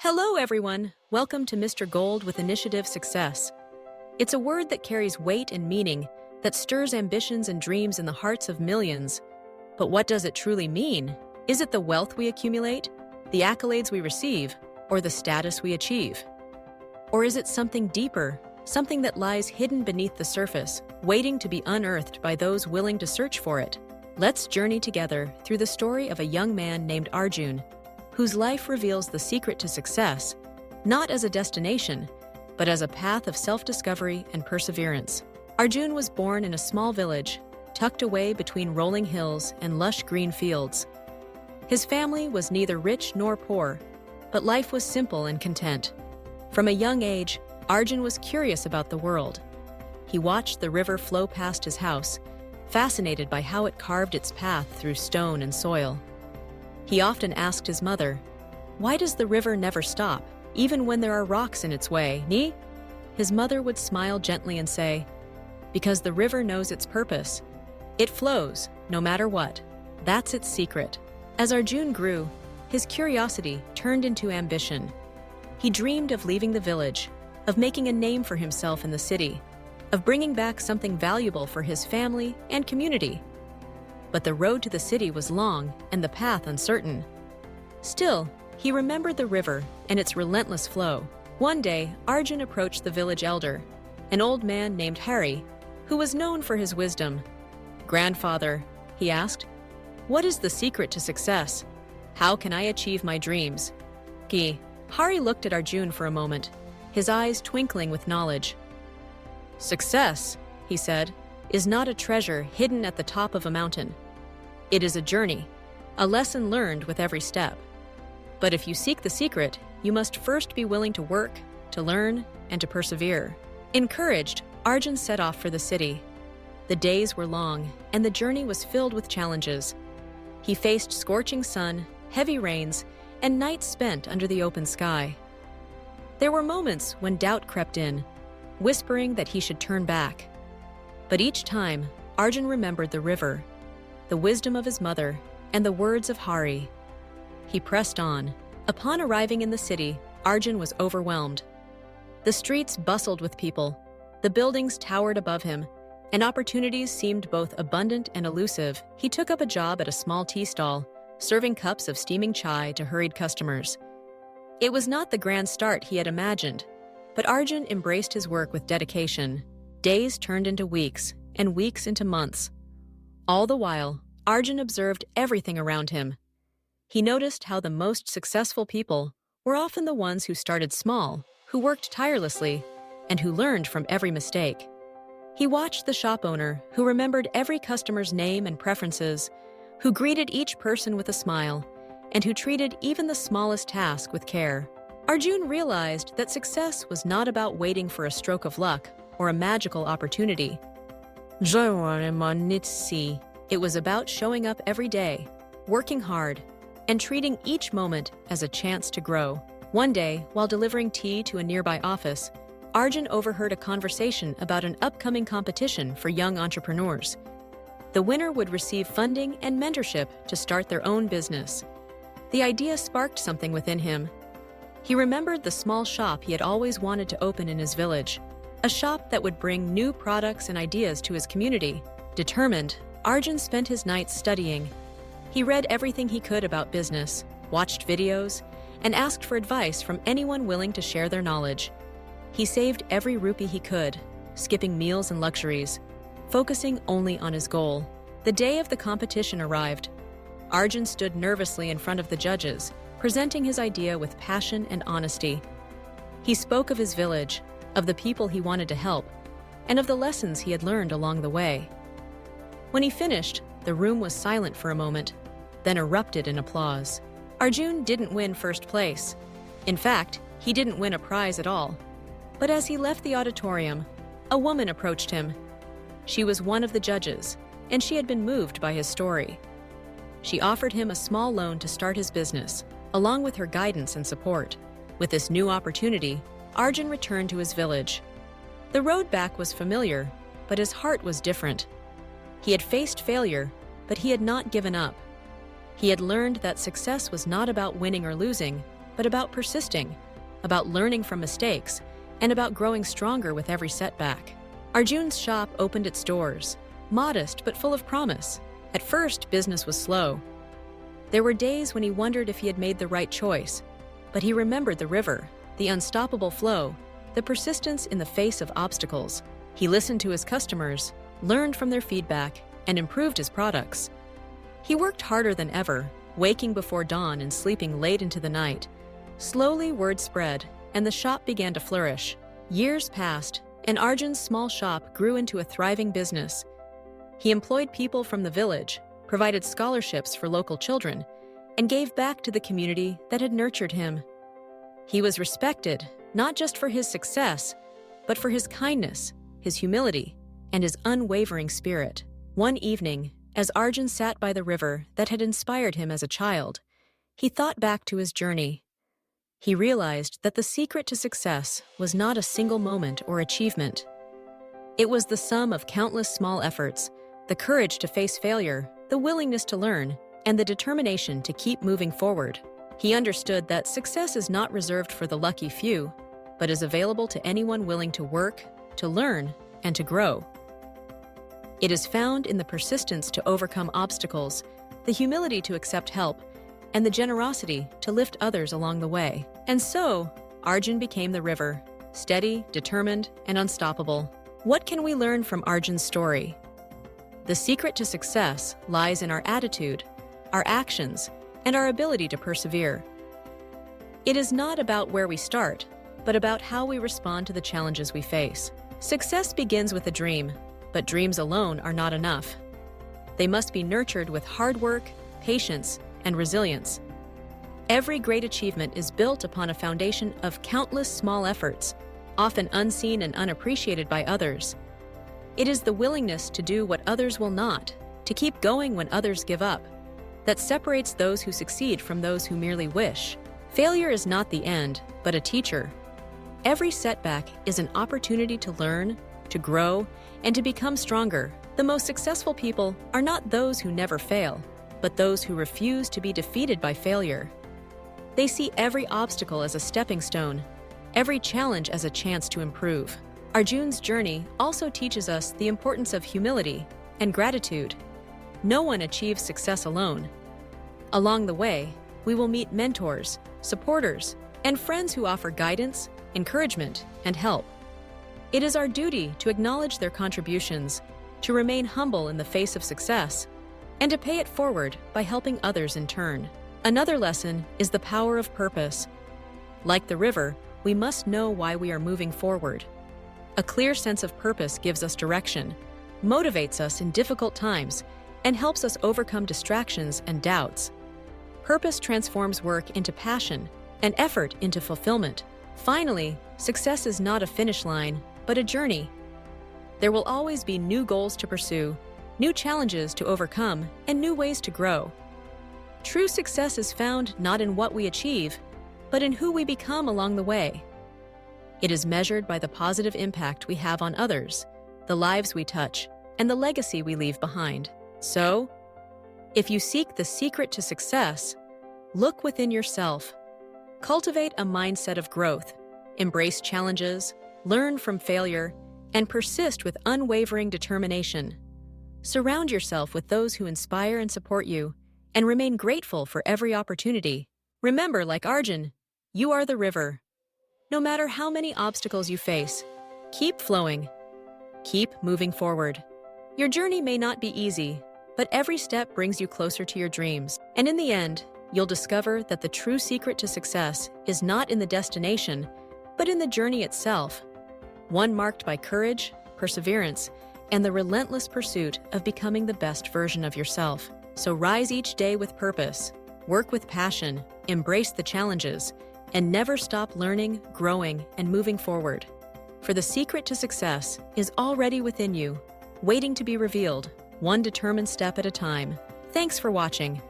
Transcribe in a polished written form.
Hello, everyone. Welcome to Mr. Gold with Initiative Success. It's a word that carries weight and meaning, that stirs ambitions and dreams in the hearts of millions. But what does it truly mean? Is it the wealth we accumulate, the accolades we receive, or the status we achieve? Or is it something deeper, something that lies hidden beneath the surface, waiting to be unearthed by those willing to search for it? Let's journey together through the story of a young man named Arjun, whose life reveals the secret to success, not as a destination, but as a path of self-discovery and perseverance. Arjun was born in a small village, tucked away between rolling hills and lush green fields. His family was neither rich nor poor, but life was simple and content. From a young age, Arjun was curious about the world. He watched the river flow past his house, fascinated by how it carved its path through stone and soil. He often asked his mother, "Why does the river never stop, even when there are rocks in its way, ni?" His mother would smile gently and say, "Because the river knows its purpose. It flows, no matter what. That's its secret." As Arjun grew, his curiosity turned into ambition. He dreamed of leaving the village, of making a name for himself in the city, of bringing back something valuable for his family and community. But the road to the city was long and the path uncertain. Still, he remembered the river and its relentless flow. One day, Arjun approached the village elder, an old man named Hari, who was known for his wisdom. "Grandfather," he asked, "what is the secret to success? How can I achieve my dreams?" Hari looked at Arjun for a moment, his eyes twinkling with knowledge. "Success," he said, "is not a treasure hidden at the top of a mountain. It is a journey, a lesson learned with every step. But if you seek the secret, you must first be willing to work, to learn, and to persevere." Encouraged, Arjun set off for the city. The days were long, and the journey was filled with challenges. He faced scorching sun, heavy rains, and nights spent under the open sky. There were moments when doubt crept in, whispering that he should turn back. But each time, Arjun remembered the river, the wisdom of his mother, and the words of Hari. He pressed on. Upon arriving in the city, Arjun was overwhelmed. The streets bustled with people, the buildings towered above him, and opportunities seemed both abundant and elusive. He took up a job at a small tea stall, serving cups of steaming chai to hurried customers. It was not the grand start he had imagined, but Arjun embraced his work with dedication. Days turned into weeks, and weeks into months. All the while, Arjun observed everything around him. He noticed how the most successful people were often the ones who started small, who worked tirelessly, and who learned from every mistake. He watched the shop owner who remembered every customer's name and preferences, who greeted each person with a smile, and who treated even the smallest task with care. Arjun realized that success was not about waiting for a stroke of luck or a magical opportunity. It was about showing up every day, working hard, and treating each moment as a chance to grow. One day, while delivering tea to a nearby office, Arjun overheard a conversation about an upcoming competition for young entrepreneurs. The winner would receive funding and mentorship to start their own business. The idea sparked something within him. He remembered the small shop he had always wanted to open in his village, a shop that would bring new products and ideas to his community. Determined, Arjun spent his nights studying. He read everything he could about business, watched videos, and asked for advice from anyone willing to share their knowledge. He saved every rupee he could, skipping meals and luxuries, focusing only on his goal. The day of the competition arrived. Arjun stood nervously in front of the judges, presenting his idea with passion and honesty. He spoke of his village, of the people he wanted to help, and of the lessons he had learned along the way. When he finished, the room was silent for a moment, then erupted in applause. Arjun didn't win first place. In fact, he didn't win a prize at all. But as he left the auditorium, a woman approached him. She was one of the judges, and she had been moved by his story. She offered him a small loan to start his business, along with her guidance and support. With this new opportunity, Arjun returned to his village. The road back was familiar, but his heart was different. He had faced failure, but he had not given up. He had learned that success was not about winning or losing, but about persisting, about learning from mistakes, and about growing stronger with every setback. Arjun's shop opened its doors, modest but full of promise. At first, business was slow. There were days when he wondered if he had made the right choice, but he remembered the river, the unstoppable flow, the persistence in the face of obstacles. He listened to his customers, learned from their feedback, and improved his products. He worked harder than ever, waking before dawn and sleeping late into the night. Slowly, word spread, and the shop began to flourish. Years passed, and Arjun's small shop grew into a thriving business. He employed people from the village, provided scholarships for local children, and gave back to the community that had nurtured him. He was respected, not just for his success, but for his kindness, his humility, and his unwavering spirit. One evening, as Arjun sat by the river that had inspired him as a child, he thought back to his journey. He realized that the secret to success was not a single moment or achievement. It was the sum of countless small efforts, the courage to face failure, the willingness to learn, and the determination to keep moving forward. He understood that success is not reserved for the lucky few, but is available to anyone willing to work, to learn, and to grow. It is found in the persistence to overcome obstacles, the humility to accept help, and the generosity to lift others along the way. And so, Arjun became the river, steady, determined, and unstoppable. What can we learn from Arjun's story? The secret to success lies in our attitude, our actions, and our ability to persevere. It is not about where we start, but about how we respond to the challenges we face. Success begins with a dream, but dreams alone are not enough. They must be nurtured with hard work, patience, and resilience. Every great achievement is built upon a foundation of countless small efforts, often unseen and unappreciated by others. It is the willingness to do what others will not, to keep going when others give up, that separates those who succeed from those who merely wish. Failure is not the end, but a teacher. Every setback is an opportunity to learn, to grow, and to become stronger. The most successful people are not those who never fail, but those who refuse to be defeated by failure. They see every obstacle as a stepping stone, every challenge as a chance to improve. Arjun's journey also teaches us the importance of humility and gratitude. No one achieves success alone. Along the way, we will meet mentors, supporters, and friends who offer guidance, encouragement, and help. It is our duty to acknowledge their contributions, to remain humble in the face of success, and to pay it forward by helping others in turn. Another lesson is the power of purpose. Like the river, we must know why we are moving forward. A clear sense of purpose gives us direction, motivates us in difficult times, and helps us overcome distractions and doubts. Purpose transforms work into passion and effort into fulfillment. Finally, success is not a finish line, but a journey. There will always be new goals to pursue, new challenges to overcome, and new ways to grow. True success is found not in what we achieve, but in who we become along the way. It is measured by the positive impact we have on others, the lives we touch, and the legacy we leave behind. So, if you seek the secret to success, look within yourself. Cultivate a mindset of growth, embrace challenges, learn from failure, and persist with unwavering determination. Surround yourself with those who inspire and support you, and remain grateful for every opportunity. Remember, like Arjun, you are the river. No matter how many obstacles you face, keep flowing. Keep moving forward. Your journey may not be easy, but every step brings you closer to your dreams. And in the end, you'll discover that the true secret to success is not in the destination, but in the journey itself, one marked by courage, perseverance, and the relentless pursuit of becoming the best version of yourself. So rise each day with purpose, work with passion, embrace the challenges, and never stop learning, growing, and moving forward. For the secret to success is already within you, waiting to be revealed, one determined step at a time. Thanks for watching.